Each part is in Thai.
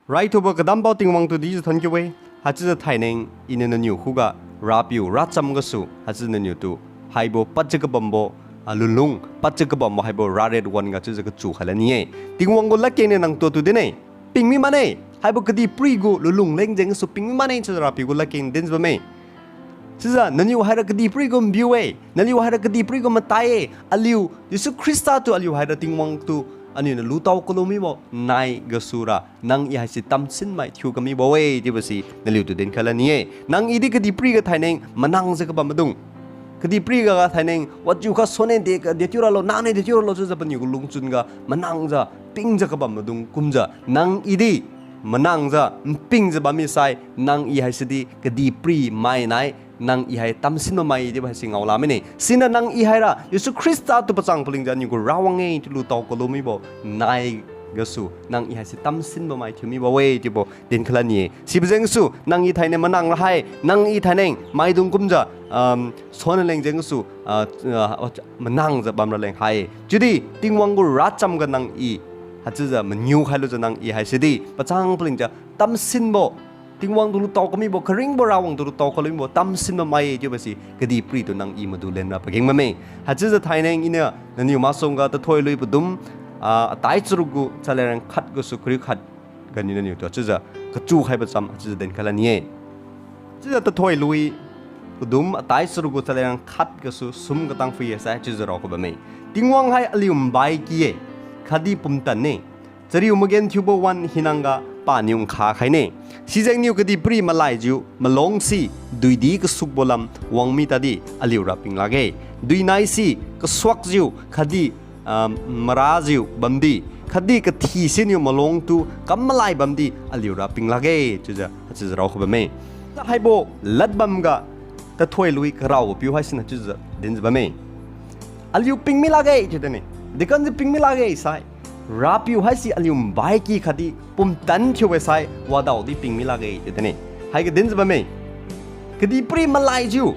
right over kadam bao ting wang tu di thon ke we ha chi thai neng in na new hu ga ra piu ra cham ga su ha chi na new tu hai bo pat ka bombo alulung pat ka bombo hai bo ra red one ga chi ka chu khala ni ting wang go la ke ne nang to tu de ne ping mi mane hai bo kadi pri go lulung leng jeng su ping mi mane chi ra piu go la ke den ba me Siza naniu haira kadi prigom biwe naniu haira kadi prigom mataye aliu Yesu Krista tu aliu haira tingwang tu ani na lutaw kolomi bo nai gasura nang i haisi tamsin mai thiu kami bo we dibasi naliu tu den khala nie nang idi kadi priga thaineng manang je ka ba madung kadi priga ga thaineng wat ju kha sonen de ka de tiura lo na ne de tiura lo ju japani gu lungchun ga manang ja ping ja ka ba madung kumja nang idi manang ja ping ja ba mi sai nang i haisi di kadi pri mai nai nang ihai tamsin mai di bahasi ngawla mene sina nang ihai ra Yesu Krista tu pachang puling jan yugo rawange tu lu taw kolomi bo nai gasu nang ihai si tamsin mai thumi bo we ti bo den khlani sibjeng su nang i thaine manang ra hai nang i thaineng mai dung kumja son leng jeng su manang za bam ra leng hai judi tingwang gu ra cham ga nang i hacha manyu khailu ja nang i hai sidi pachang puling ja tamsin bo tingwang dulu tau kami bo kering berawang dulu tau kalau bo tamsin mamai je basi kedi pri tu nang i madu len ra pageng mame haji za thaineng ina nani masong ga ta thoi lui budum tai churugu chalerang khat go su kri khat gani nani to chaja ka chu hai ba cham haji den khala nie chaja ta thoi lui budum tai churugu chalerang khat go su sum ga tang fi sa chaja ro ko ba me tingwang hai alium bai ki khadi pum tan ne chari umagen thubo wan hinanga pa nyung kha khaine sijeng niu kadi pri malai ju malong si duidi ka suk bolam wangmi tadi aliu raping lage dui nai si ka swak ju khadi maraju bamdi khadi ka thi sin yu malong tu kamalai bamdi aliu raping lage chuja chuja raw khoba me hai bo ladbam ga ta thoi lui ka raw piu hai sin chuja den ba me aliu ping mi lage chudane dikan ping mi lage sai rapiu haisi alium baiki khadi pum tan thiwe sai wadau di ping milage tene hai ga den zba me kadi pri malai ju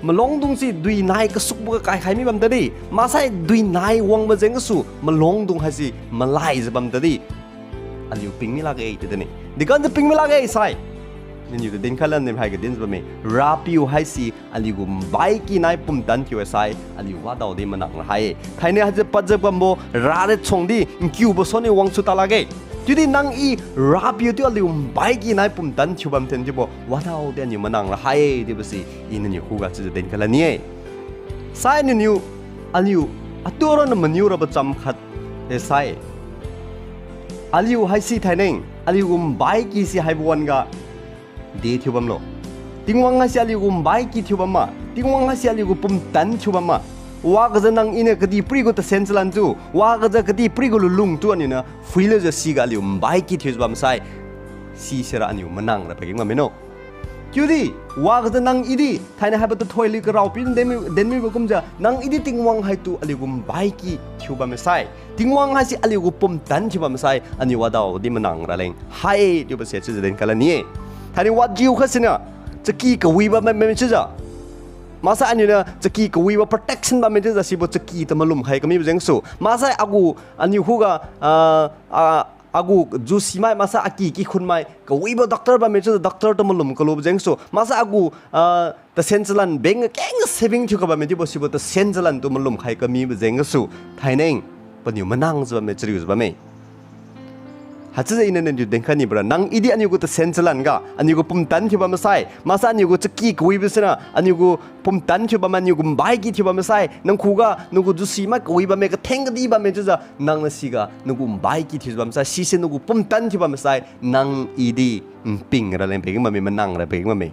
malong dung si dui nai ka suk bu kai khai mi bam tadi ma sai dui nai wang ba jeng su malong dung haisi malai zbam tadi aliu ping milage tene dikan ping milage sai nin yu den khalan nem hai ga den zba me rapiu haisi aligu baiki nai pum tan thiwe sai aliu wadau di manang hai thaine haje pajab bambo rare chongdi kyu bo soni wang su talage judi nang i rapiu tu aliu baiki nai pum tan thubam ten jibo wadau de ni manang hai di basi in ni hu ga chi den khala ni sai ni yu aliu atoro na manyu ra ba cham khat e sai aliu haisi thaineng aliu baiki si hai bon ga de thubam lo tingwang ha siali gum bai ki thubam ma tingwang ha siali gu pum tan thubam ma wa ga nang ine kadi pri go ta sensalan tu wa ga kadi pri go lung tu ani na fuile ja si ga li bai ki thubam sai si sera ani manang ra peging ma meno kyudi wa ga nang idi thaina ha ba to thoi li ka raw pin den mi kum ja nang idi tingwang hai tu ali gum bai ki thubam sai tingwang ha si ali gu pum tan thubam sai ani wa daw di manang ra leng hai tu ba se chi den kala ni Hani wat jiu khasina chaki ka wiba me chiza masa ani na chaki ka wiba protection ba me chiza sibo chaki ta malum khai kami bjeng su masa agu ani huga agu ju simai masa aki ki khun mai ka wiba doctor ba me chiza doctor ta malum ka lo bjeng su masa agu ta sensalan beng keng saving thu ka ba me dibo sibo ta sensalan tu malum khai kami bjeng su thaineng panyu manang zba me chrius ba me hacha ina nen ju denkhani bra nang idi ani gu ta sensalan ga ani gu pum tan thiba ma sai masa ani gu chki koi bisna ani gu pum tan thiba ma ani gu bai ki thiba ma sai nang khuga nugu ju sima koi ba me ka theng di ba me ja nang na siga nugu bai ki thiba ma sai si se nugu pum tan thiba ma sai nang idi ping ra len ping ma me manang ra ping ma me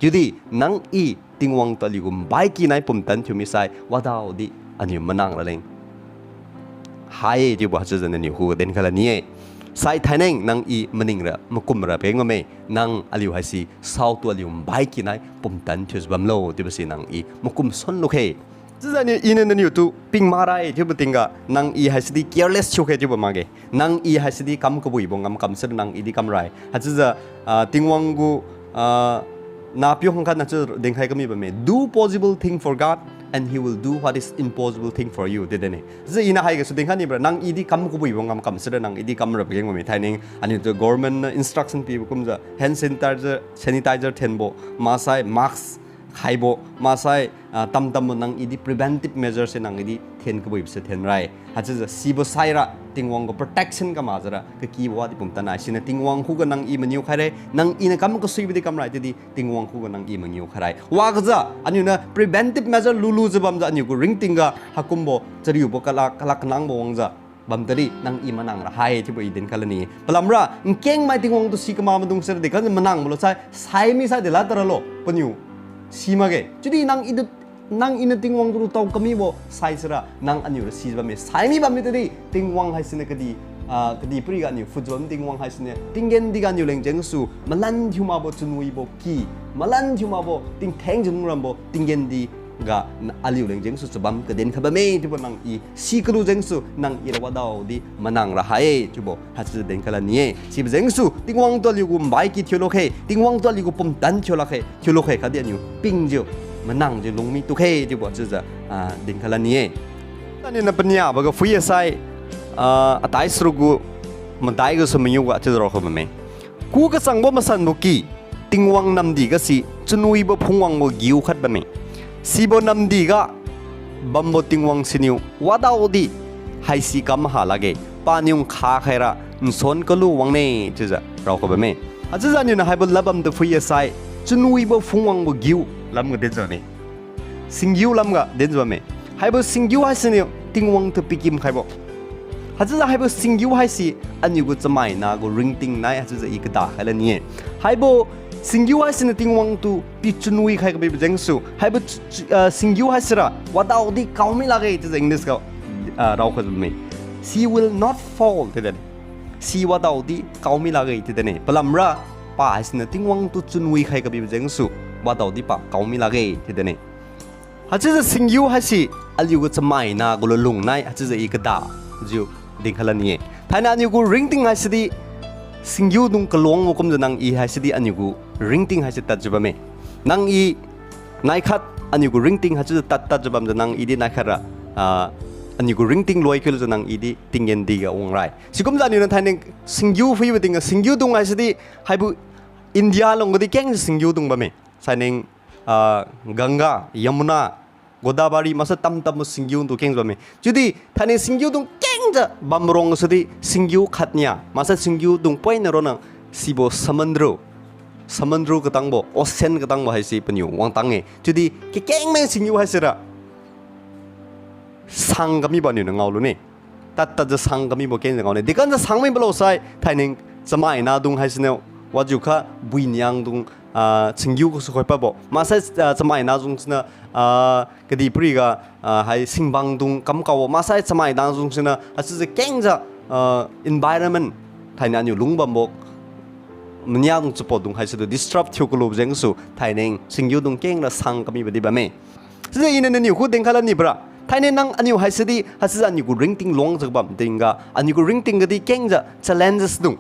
judi nang i tingwang ta li gu bai ki nai pum tan thumi sai wadao di ani manang ra len hai ji ba cha jan ni hu den khala ni sai thaineng nang i maning ra makum ra peng me nang aliu haisi sau tu alium bai ki nai pum tan thus bam lo ti basi nang i makum son lo khe zani in an you tu ping marai ti butinga nang i haisi di careless chu khe ti ba mage nang i haisi di kam ko bui bongam kam ser nang i di kam rai haja tingwang gu na pyo hong khan na chu deng khai kami ba me do possible thing for God and he will do what is impossible thing for you เด็ดเนี่ยจะอินาให้กับสุดท้ายนี่แบบนั่งอีดีคำกูบอกว่ากำสุดนั่งอีดีคำรับเองว่าไม่ไทยนึงอันนี้ตัว government instruction ปีบุกมจะ hand sanitizer เทนโบมาใส่ mask ไข่โบมาใส่ตั้มมันนั่งอีดี preventive measures นั่งอีดีเทนกูบอกเทนไรอาจจะซีบไซระติงวังก็ protection ก็มาจะระก็คีย์ว่าที่ผมตั้งใจสินะติงวังคู่กับนั่งอีมันอยู่ใครได้นั่งอีนะคำก็สุยไปได้คำไรที่ดีติงวังคู่กับนั่งอีมันอยู่ใครว่าก็จะอันนี้นะ preventive measure ลูจะบัมจะอันนี้ก็ ring ติงก็ฮักกุมโบจะอยู่บกลักนั่งโบวังจะบัมตรีนั่งอีมันนั่งละให้ที่บอีเดนคัลนี้พลัมระเก่งไม่ติงวังตัวซีก็มามันตรงเสด็จเด็กก็จะมันนั่งบล็อกใส่ไม่ใส่เดี๋ยวละตระโลปนิวซีมาเกจุดนี้นั่งอีดูนั่งอินติงวังตัวเต่าก็มีบ่ไซส์ระนั่งอันอยู่ซีบะมีไซมีบะมีตัวดีติงวังให้สินะคดีปริกันอยู่ฟุตบอลติงวังให้สินะติงเงินดีกันอยู่เล่นเจงสูมาลันทิวมาบ่จุนวีบ่กีมาลันทิวมาบ่ติงแทงจุนรัมบ่ติงเงินดีกะอันอยู่เล่นเจงสูจะบัมกระเด็นขับไม่ที่บ่นั่งอีซีกรูเจงสูนั่งอีระวดาวดีมานั่งระหายที่บ่ฮัตจะเด่นขนาดนี้ซีบเจงสูติงวังตัวอยู่กุมใบกีเที่ยวโลกเฮติงวังตัวอยู่กุปมดันเที่ยวโลกเฮคดีอันอยู่ปิงจิวมันนั่งจะลงมีตุกเฮที่บอกจะดิ่งขนาดนี้ตอนนี้นับปัญญาบอกว่าฟื้นใส่ตายสรุกูมันได้ก็สมัยยุคว่าจะรอเขาไหมกูก็สั่งว่ามาสั่นบุกี้ติงวังนำดีก็สิจนุยบ่พงวังบ่กิวขัดบ่ไหมสิบ่นำดีก็บัมบ่ติงวังสินิวว่าดาวดีให้สิกำหาละเกปานิยงขาใครละสนก็รู้วังเนี่ยจะรอเขาไหมอาจจะนี่นะให้บ่ลับบัมตัวฟื้นใส่จนุยบ่พงวังบ่กิวลำก็เดินจวนนี่สิงยูลำก็เดินจวนไหมให้บ่สิงยูให้สิเนี่ยติงวังตัวปิกิมใครบ่ฮัจจะให้บ่สิงยูให้สิอันนี้ก็จะไม่น่าก็ริงติงไหนฮัจจะอีกด่าอะไรเนี่ยให้บ่สิงยูให้สิเนี่ยติงวังตัวปิจุนุยใครก็ไปเป็นจังสูให้บ่สิงยูให้สิระว่าดาวดีเขาไม่ละเกจะอังกฤษก็เราคนไม่ she will not fall ที่เด่น she ว่าดาวดีเขาไม่ละเกที่เด่นเนี่ยพลัมระป้าให้สิเนี่ยติงวังตัวจุนุยใครก็ไปเป็นจังสูว่าดาวดีปะเขาไม่ละเกที่เดนี่ฮัจจะสิงยูฮัจจะอันยูก็จะไม่น่าก็ลุงนายฮัจจะอีกด่าจิวดิ่งขนาดนี้ท่านั้นยูก็ริงติ้งฮัจจะดีสิงยูดุงกลวงมุกมจะนั่งอีฮัจจะดีอันยูก็ริงติ้งฮัจจะตัดจุบะเมนั่งอีนายขัดอันยูก็ริงติ้งฮัจจะตัดจุบะมจะนั่งอีดีนายขัดอันยูก็ริงติ้งลอยขึ้นจะนั่งอีดีติ้งเงินดีกับองค์ไรสิกุมจะนี่นั่นท่านั้นสิงยูฟิวติ้งสิงยูดุงฮัจจะดีให้บุอินเดียลงก็ดีแก่งสิงยูดุงบะเมใช่เน่งกังกายมุนาโกดาบารีมาสัตตัมตัมสิงยูตุเก่งจวมจุดที่ท่านสิงยูตุเก่งจะบัมรองสุดที่สิงยูขัดเนี่ยมาสัตสิงยูตุไปนรนังสิบสมันโดก็ตั้งบ่โอเซนก็ตั้งบ่ให้สิเป็นอยู่วางตั้งเงจุดที่เก่งแม่สิงยูให้สิระสังก็มีบ่อยู่ในเงาลุนี่ตัดจะสังก็มีบ่เก่งในเงาเนี่ยเด็กกันจะสังไม่บล็อกใส่ท่านสมัยน่าดุงให้สิเนี่ยว่าจุค่ะบุญยังดุงสิงยูก็สุขภาพบ่มาใส่สมัยน่าจุงสินะก็ดีปรีก็ให้สิงบังดุงกำเก่ามาใส่สมัยน่าจุงสินะอาจจะเก่งจะenvironment ไทยนั่นอยู่ลุงบัมบกมันยากดุงจะปวดดุงให้สุด disrupt ที่กลุ่มเจงสูไทยนั่งสิงยูดุงเก่งละสังก็มีแบบนี้บ้างไหมซึ่งอินนั่นอยู่คู่เด้งขนาดนี้ปะไทยนั่งอันอยู่ให้สุดที่ให้สุดอันอยู่กูริงติ้งลงจากบัมเด้งก็อันอยู่กูริงติ้งก็ดีเก่งจะ challenges ดุง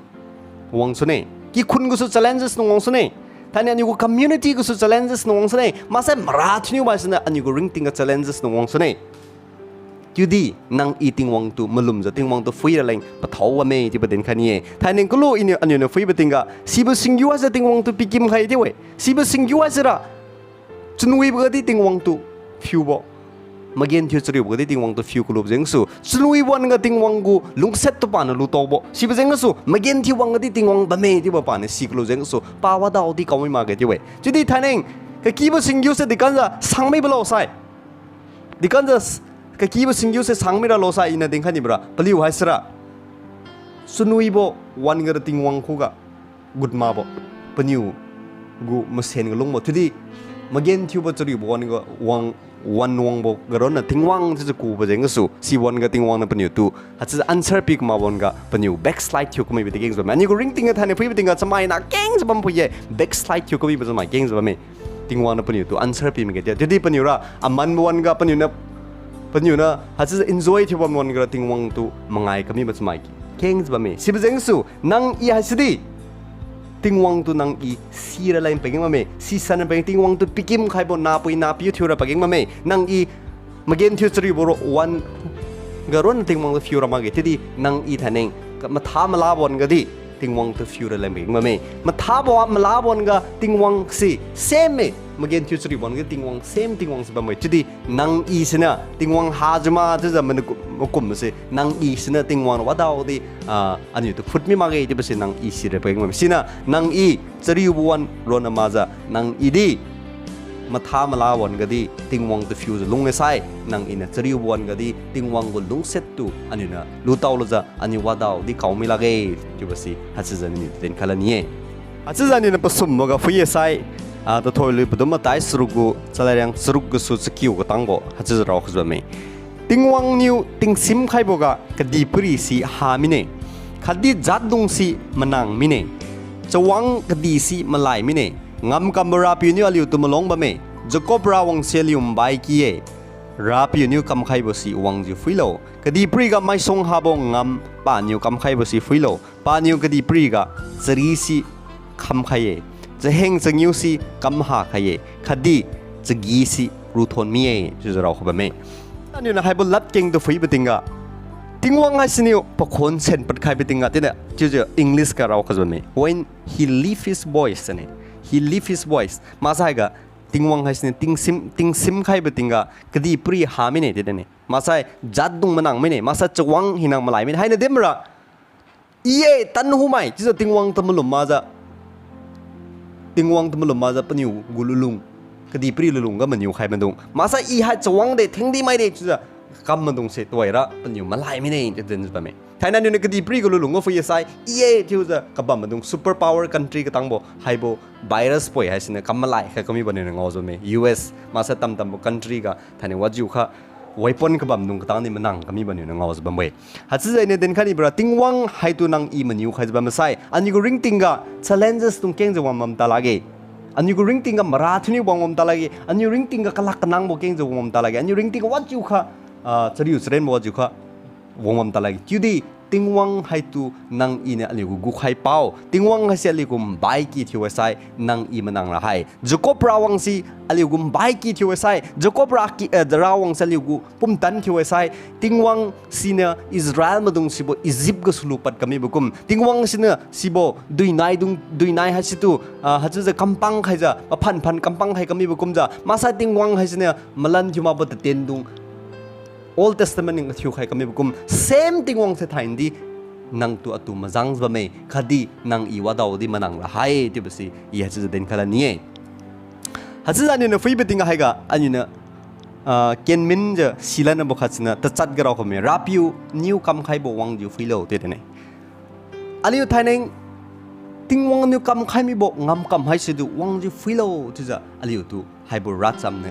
วังสุนีกี่คุณก็สุด challenges ดุงวังสุนีท่านอันนี้ก็ community ก็สุด challenges นวงสเนี่ยมาเสมาราชนิวมาสเนี่ยอันนี้ก็ ring ติงกับ challenges นวงสเนี่ยจุดที่นั่งอีติงวังตัวมาลุ่มจะติงวังตัวฟื้นอะไรปะเท้าว่าไม่ที่ประเด็นแค่นี้ท่านนี้ก็รู้อันนี้เนี่ยฟื้นประเด็นก็สิบสิงยูอาจจะติงวังตัวปีกิมใครที่เว้ยสิบสิงยูอาจจะจนวิบก็ที่ติงวังตัวฟิวบ่มาเกินที่จะเรียกว่าที่ติงวังตัวฟิวกลุ่มเจงสูจนวิบวันก็ติงวังกูลุงเซตตัวปานลุตโตบ่สิบเจงสูมาเกินที่วังก็ที่ติงวังบะเมที่บ่ปานสิกลุ่มเจงสูป้าว่าดาวที่เขาไม่มาเกิดที่เว้ยจุดที่ท่านเองก็คิดว่าสิงยูเสดิกันจะสังไม่บล็อกใส่ดิกันจะก็คิดว่าสิงยูเสสังไม่ได้ล็อกใส่อินนั่นขันนี่บระปลิวให้สระจนวิบวันก็ติงวังคู่ก็กุดมาบ่ปนิวกูมาเซนก็ลงบ่จุดที่มาเกินที่ว่าจะเรียกวันก็วังวันวงบอกกระนั้นทิ้งวังจะกูไปเจงก็สู้siวันก็ทิ้งวังนั่นเป็นอยู่ตัวอาจจะ answer ปีกมาวันก็เป็นอยู่ backslide ที่กูไม่ไปทิ้งส่วนมันนี่ก็ ring ทิ้งกันทันเนี่ยพี่ไปทิ้งกันสมัยนักเก่งสมัยพี่ backslide ที่กูไม่ไปสมัยเก่งสมัยไม่ทิ้งวังนั่นเป็นอยู่ตัว answer ปีมันก็จะที่เป็นอยู่ละอามันวันก็เป็นอยู่นะอาจจะ enjoy ที่วันก็ทิ้งวังตัวมังไงก็มีเป็นสมัยเก่งสมัยไม่siไปเจงสู้นั่งอีให้สิติงวังตัวนังอีซีระไรเป็นยังไงมั้ยซีซันเป็นติงวังตัวปิกิมใครบนนาปุยนาพิวทิวระเป็นยังไงมั้ยนังอี มาเกนทิวสรีบรวันกระร้อนติงวังตัวฟิวรามาเกที่ดีนังอีทันเองก็มาท้ามาลาบอนก็ดีติงวังตัวฟิวอะไรไม่มาไม่มาท้าบอกมาลาบอนก็ติงวังสิเซมเมมาเกนทิวสรีบอนก็ติงวังเซมติงวังสิบะไม่ที่ดีนังอีสินะติงวังฮาจมาที่จะมันกุมสินังอีสินะติงวังว่าดาวดีอันนี้ตัวฟุตมีมาเกที่เป็นนังอีสิเรไปมาสินะนังอีสรีบวนโรนามาจะนังอีดีมาท้ามาลาวันก็ดีติงวังตัวฟิวจะลงในไซนังอินะจะรีวันก็ดีติงวังก็ลงเซตตูอันนี้นะรู้เท่ารู้จักอันนี้ว่าดาวดีเขาไม่ละเกยจุบสิฮัตซันนี่เด่นขนาดนี้ฮัตซันนี่นะผสมมากับฟิวไซตัวทอยเลยประดมมาได้สรุปกูจะอะไรยังสรุปกูสุดสกิลก็ตั้งบ่ฮัตซันเราคือแบบนี้ติงวังนิวติงซิมใครบอกก็ดีปรีสีหามิเน่คดีจัดดงสีมันนังมิเน่จะวังคดีสีมาลายมิเน่งามกัมบราพินิวลิวตุมลงบะเมจกบราวังเซลิอุมไบกี้เอราพินิวคำไข่บสีวังจิฟิโลคดีปรีกับไม่ทรงหาบงงามปานิวคำไข่บสีฟิโลปานิวคดีปรีกับจรีสีคำไข่จะเฮงจะนิวสีคำหาไข่คดีจะกีสีรูทอนมีเอจุดเราขบเมอันนี้นะให้บุลัดเก่งตัวฟิบติงกะติงวังไงสินิวปกคนเซนปัดไข่บติงกะที่เนี่ยจุดอังกฤษกับเราขบเม when he leave his voice เนี่ยhe leave his voice มาใช่กะติงวังให้สิติงซิมใครไปติงกะคดีปรีหาไม่เนี่ยเด็ดเนี่ยมาใช่จัดดุงมันนังไม่เนี่ยมาใช่จะวังหินังมาไหลไม่ให้เนี่ยเดมระเย่ตันหูไม่ที่จะติงวังตำลุมมาจะติงวังตำลุมมาจะเป็นอยู่กุลุลุงคดีปรีลุลุงก็มันอยู่ใครมันดุงมาใช่อีให้จะวังเด็ดทิ้งดีไม่เด็ดที่จะกำมันดุงเสร็จตัวละเป็นอยู่มาไหลไม่เนี่ยจะเดินไปไหมไทยนั้นอยู่ในคดีปรีกุลุงก็ฟิยไซเย่ที่จะกำมันดุงซูเปอร์พาวเวอร์คันทรีก็ตั้งบ่ไฮโบไวรัสป่วยให้สินะกำมาไหลแค่ก็มีบันเนี่ยงอจไหม US มาใช่ตั้มบ่คันทรีก็ไทยเนี่ยว่าอยู่ค่ะไว้ปนกับบัมดุงก็ตั้งนี่มันนั่งก็มีบันเนี่ยงอจบัมเว้ยฮัตซึเนี่ยเดินขันนี่บราติงวังให้ตัวนั่งอีมันอยู่ใครจะบัมใส่อันนี้ก็ริงติงก็ challenges ตุงเก่งจะว่ามัมตาลาเกอันนี้ก็ริงติงก็มาราทุนี่วางมัมตาลาเกอันนี้ริงติงก็กลักกันนั่งบ่เก่งจะวางมัมตาลาเกอันนี้ริงติงก็วัดอยู่ค่ะจะอยู่เสร็จบ่วัดอยู่ค่ะวงมัมตาลาเกจุดที่ติงวังให้ตัวนังอีเนี่ยอะไรกูให้เป้าติงวังให้เสียอะไรกูใบกี้ที่ว่าใส่นังอีมันนังละให้จกปราวังสิอะไรกูใบกี้ที่ว่าใส่จกปรากีราวังสิอะไรกูปุ่มตันที่ว่าใส่ติงวังสิเนี่ยอิสราเอลมาดุงสิบอียิปต์ก็สรุปปัดกันมีบุกุมติงวังสิเนี่ยสิบดุยนายให้สิตัวให้จะกำปังให้จะพันกำปังให้กันมีบุกุมจะมาใส่ติงวังให้สิเนี่ยมาลันที่มาบดเตียนดุงOld Testament yang thiu khai kami bukum same thing wang se thain di nang tu atu mazang ba me khadi nang iwa daw di manang la hai ti basi I ha chu den khala ni e ha chu ani na fui beting hai ga ani na ken min je silana bo khachna ta chat garau khome rapiu new kam khai bo wang ju filo te ne ali u thaineng ting wang new kam khai mi bo ngam kam hai se du wang ju filo tu ja ali u tu hai bo rat sam ne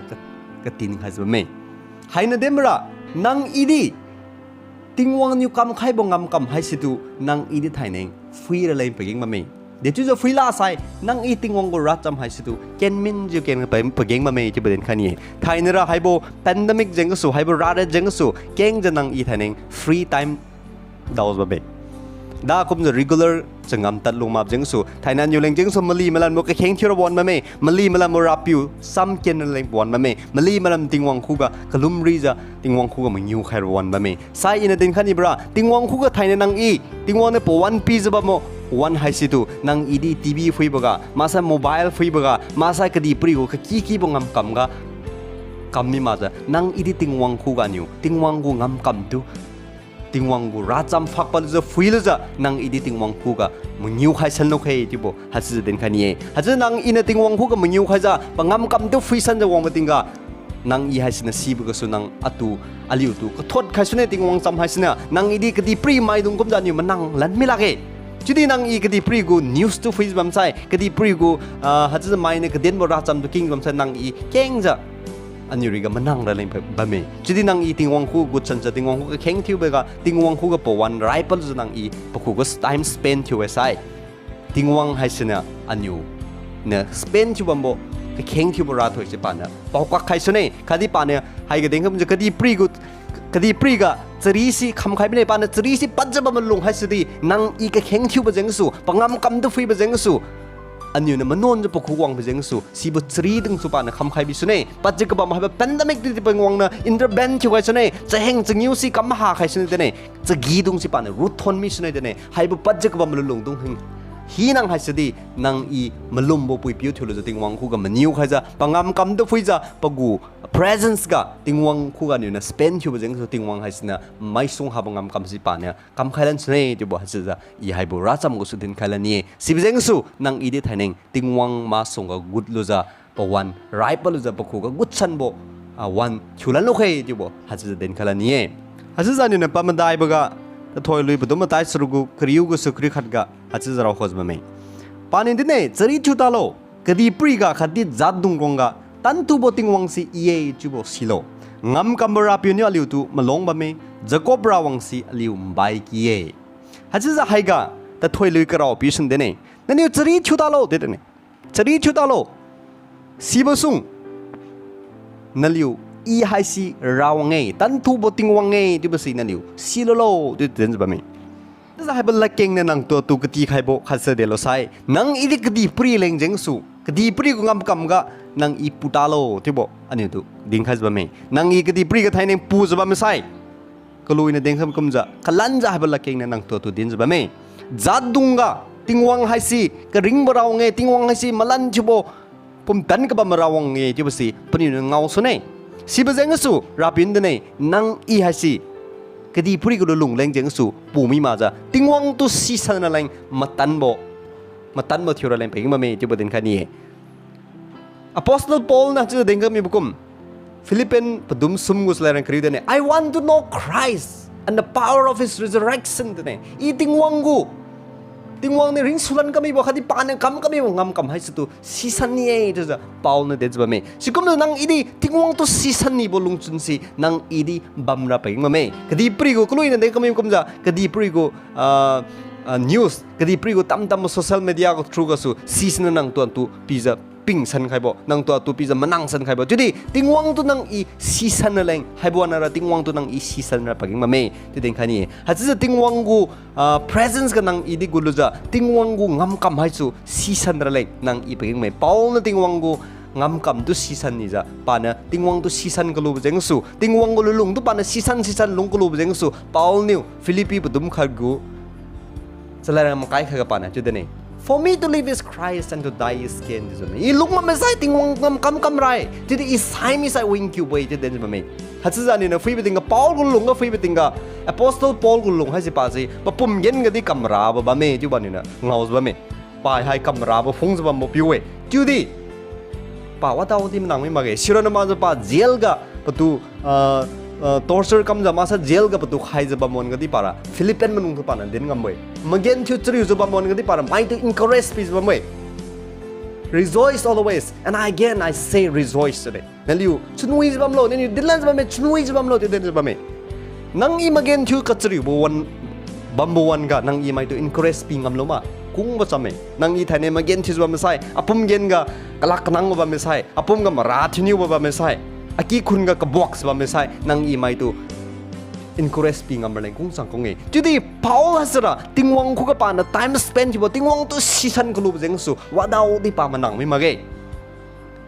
ka tin khai ba me hai na demra nang idi ting wang niu kam khai bo ngam kam hai situ nang idi thaineng free la lai paging ma me de chu jo free la sai nang I ting wang go rat cham hai situ ken min ju ken pa paging ma me chu beden khani thainera hai bo pandemic jeng su hai bo rare jeng su keng ja nang I thaineng free time daws ba be da kum the regular changam tat lung map jeng su thainan yu leng jeng su mali malan mo ka kheng thira bon ma me mali malan mo rapiu sam ken leng bon ma me mali malam tingwang khu ga kalum ri ja tingwang khu ga mnyu khair bon ma me sai in den khani bra tingwang khu ga thaina nang I tingwang ne po one piece ba mo one hai situ nang idi tv fui baga masa mobile fui baga masa kadi pri go ka ki bongam kam ga kam mi ma ja nang idi tingwang khu ga new tingwang gu ngam kam tu tingwang gu racham fakpal zo fuil za nang idi tingwang khu ga mungiu khai san no khai ti bo hasu den khani e hasu nang ina tingwang khu ga mungiu khai za pangam kam tu fui san za wang batinga nang I hasina sib ga su nang atu aliu tu ka thot khai sune tingwang cham hasina nang idi kadi pri mai dung kum ja ni manang lan mi lage chudi nang I kadi pri gu news tu fui bam sai kadi pri gu hasu mai ne ka den bo racham tu king bam sai nang I keng zaอันนี้ริกามันนั่งอะไรแบบนี้จุดที่นั่งอีติงวังคู่กุศลจะติงวังคู่ก็แข็งทิวไปก็ติงวังคู่ก็ปวันไรปนจะนั่งอีปคู่ก็ time spend ทิวไปใส่ติงวังให้เสนออันอยู่เนี่ย spend ทิวบัมโบก็แข็งทิวบราถอยสิปานเนี่ยปอกวักใครสเนี่ยคดีปานเนี่ยให้ก็เด้งก็มันจะคดีปรีกุคดีปรีก็จะรีสิคำใครไม่ได้ปานเนี่ยจะรีสิปัจจุบันมันลงให้สุดที่นั่งอีก็แข็งทิวไปเจงสู่ปังงามกำตุฟีไปเจงสู่ อันอยู่เนี่ยมันนอนจะปกครองไปเจงสู่สีบตรีดึงสุปานคำใครบิสุเน่ปัจจุบันมาให้แบบเป็นดามิกที่เป็นงวงนะอินเตอร์เบนที่ไว้สุเน่จะแห่งจะนิ้วสีกำมาหาใครสุเน่เดเน่จะกีดุงสิปานรุดทนมิสุเน่เดเน่ให้แบบปัจจุบันมันลงตรงหึงฮีนังให้สดีนังอีมันลุ่มบ่ปุยพิวทิวเลยจะติงวังคู่กับมันนิ้วใครจะปังงามกำตัวฟุยจะปะกู presence กะติงวังคู่กันอยู่นะ spend ทิวไปเจงสู่ติงวังให้สินะไม่ส่งหาปังงามกำสิปานเนี่ยกำใครลันสุเน่ที่บอกให้จะอีให้บุราจำก็สุดที่ใครลันนี่สิไปเจงสู่นังอีดีไทยนึงติงวังมาส่งกับกุดลุจะปะวันไรปะลุจะปะคู่กับกุดชันบ่วันชุลันลูกเฮที่บอกให้จะเดินใครลันนี่ให้จะอยู่นะปะมันได้บ่กะถอยลุยปะตัวมาตายสุรุกคริวก็สุคริขัดกะให้จะเราขอจะมาไม่पानी दिने जरी चुतालो कदी प्रीगा खदी जात दुंगोंगा तंतु बोटिंग वांगसी इए जुबो सिलो ngam kambara pioni aliu tu malong bame jacob ra wangsi aliu bai kiye hajiza haiga ta thoi lui karao pisun dene nani jari chutalo dedene jari chutalo sibosung naliu i haisi rawange tantu boting wange dibasi naliu silolo de denz bameจะให้บรรลักเก่งในนังตัวตุกตีไข่โบขัดเสด็จเราใส่นังอีดิกตีปรีเลงเจงสูกตีปรีกูงำกำกะนังอีปูตาโลที่บอกอันนี้ตุดิ้งขัดบะเมนังอีกตีปรีก็ไทยในปูจะบะไม่ใส่ก็ลุยในเด้งคำกำจะขลันจะให้บรรลักเก่งในนังตัวตุดิ้งจะบะเมจัดดุงกะติงวังให้สิกระริงบราวเงติงวังให้สิมาลันที่บอกผมตันกับบะมาราวเงที่บอกสิปนินเงาสุนัยสิบเจงสูรับยินเดนนังอีให้สิกดีพริกดูลุงแรงเจงสู่ปูมีมาจ้ะติงวังตุซีซันอะไรมาตันบ่เที่ยวอะไรไปกันมาเมย์ที่ประเด็นแค่นี้ Apostle Paul นะจะเด้งก็มีบุกุมฟิลิปปินส์ปดุมซุมกุศลแรงคริสเตียน I want to know Christ and the power of His resurrection เนี่ยอีติงวังกูติงวังเนี่ยริงสุลันก็มีบอกคดีปานเนี่ยกำก็มีบอกงำกำให้สุดซีซันนี่เองจ้ะเปาเนี่ยเด็ดบ่เมย์สิกุมเนี่ยนังอีดีติงวังตุซีซันนี่บ่ลงจุนซีนังอีดีบัมราไปกันมาเมย์คดีปริโกกลุยเนี่ยเด็กก็มีกุมจ้ะคดีปริโกnews คดีปริโกตั้มโซเชียลมีเดียก็ทรูก็สู่ซีซันนังตัวตุปีจะปิ้งสันใครบ่นังตัวตุปีจะมานั่งสันใครบ่จุดที่ติงวังตุนังอีซีซันนั่นเองให้บ่นาราติงวังตุนังอีซีซันนั่นไปกันมาเมย์ที่เด็กแค่นี้หากจะติงวังกูpresence กันนังอีดีกุลจ้ะติงวังกูงำกำให้สู่ซีซันนั่นเองนังอีไปกันมาเป้านั่นติงวังกูงำกำตุซีซันนี่จ้ะปานเนี่ยติงวังตุซีซันก็รู้เจงสู่ติงวังกูลุงตุปานเนี่ยซีซันลุงก็รู้เจงสู่เป้านิวฟิลิปปีปดุมขัดกูจะอะไรมาใกล้ขัดกับปานเนี่ยจุดนี้For me to live is Christ and to die is gain ที่สุดนี้ลูกมันไม่ใช่ติงวังกำไรที่อีสายมีสายวิ่งคิวไปที่เดินไปไหมฮัตซ์อันนี้นะฟรีไปติงกับปอลกุลงก็ฟรีไปติงกับ Apostle Paul กุลงให้สิป้าสิปะปุ่มเย็นก็ที่กำราบะเมที่วันนี้นะเงาบะเมป้ายให้กำราบะฟงจะบะมบิวเอจุดนี้ป้าว่าดาวที่มันนั่งไม่มาเกศิรนามาจะป้าเจลกะประตูtorture กำจะมาซะเจลกับประตูใครจะบะมอนกันที่ป่าระฟิลิปปินส์มันนุ่งทุกป่านั้นเดินกันไปมาเกนที่จะริวจะบะมอนกันที่ป่าระไม่ต้อง encourage peace บะเม rejoice always and again I say rejoice เลยนั่นลิวชุนวิจะบะมโลนี่ดิลลันจะบะเมชุนวิจะบะมโลที่เดินจะบะเมนังอีมาเกนที่กัจริวบวันบัมบวันกันนังอีไม่ต้อง encourage peace กำโลมากุ้งบะจำเมนังอีไทยเนี่ยมาเกนที่จะบะไม่ใช่อปุ่มเกนกับกลักนังบะไม่ใช่อปุ่มกับมาราทินิวบะไม่ใช่อากีคุณกับกระบอกสบายไม่ใช่นังอีไม่ตัว encourage ปีงามอะไรกุ้งสังกงเงจุดที่พาวฮัสระติงวังคุกปาน time spend ที่บอกติงวังตัวซีซันกลุ่มเจงสูว่าดาวที่ปามันนังไม่มาเก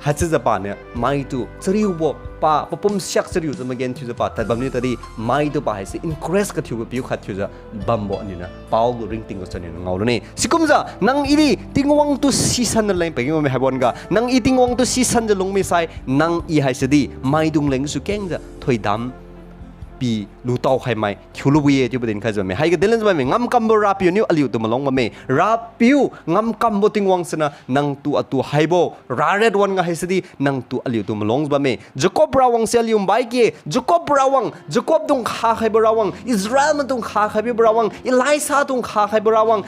ฮัสจะปานเนี่ยไม่ตัวสริวบอกป้าปุ่มเสียกสริวจะมาเกนที่จะปาแต่แบบนี้ตอนนี้ไม่ตัวป้าให้สิ encourage กับที่ว่าพิวขัดที่จะบัมบอกนี่นะพาวก็ริงติงก็จะเนี่ยเงาเลยนี่สิกุมจ้ะนังอีดีติงวังตัวซีซันอะไรไปยังไม่ให้บอลกันนังอีติงวังตัวซีซันจะลงไม่ใส่นังอีให้สิดีไม่ดุงเล็งสุเก่งจ้ะถอยดำปีลูเต้าใครไม่คิวลูวีที่ประเด็นใครจะไม่ให้ก็เดินเล่นจะไม่งำกำบราปิวนิวอลิวตัวมาลงมาไม่ราปิวงำกำบติงวังสนะนังตัวไฮโบราเรดวันก็ให้สิดีนังตัวอลิวตัวมาลงจะไม่จักรบราวังเซลิอุมไบกี้จักรบราวังจักรบตรงขาใครบราวังอิสราเอลมันตรงขาใครบราวังอิไลซาตรงขาใครบราวัง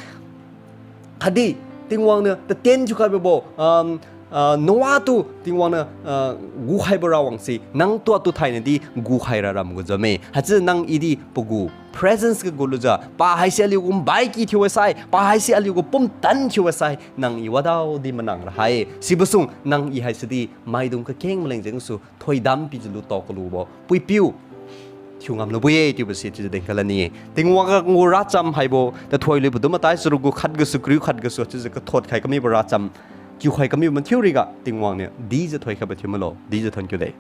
คดีติงวังเนี่ยแต่เต้นจุกใครบ่โนวาตุติงวังเนี่ยกูใครบราวังสินังตัวไทยเนี่ยดีกูใครระดับกูจะไม่ฮัจนังอีดีปกู presence ก็กูรู้จักป้าให้เสียลิวกุมไบกี้ที่ว่าใส่ป้าให้เสียลิวกุปุ่มตันที่ว่าใส่นังอีว่าดาวดีมันนังละให้สิบสุงนังอีให้สิดีไม่ดุงก็เก่งมาเล่นจังสูถอยดำปีจะรู้ต่อก็รู้บ่ปุยปิว ทิวงามนบุยที่บสิที่จะเด็กกันนี่ติงวังก็งูรัดจำให้โบแต่ถอยเลยบุตรมาตายสรุปกูขัดกระสุกริ้วขัดกระสุที่จะก็โทษใครก็ไม่บรัดจำคิวใครก็ไม่มันเที่ยวริกะติงวังเนี่ยดีจะถอยขับไปเที่ยวมาโลดีจะทนกูได้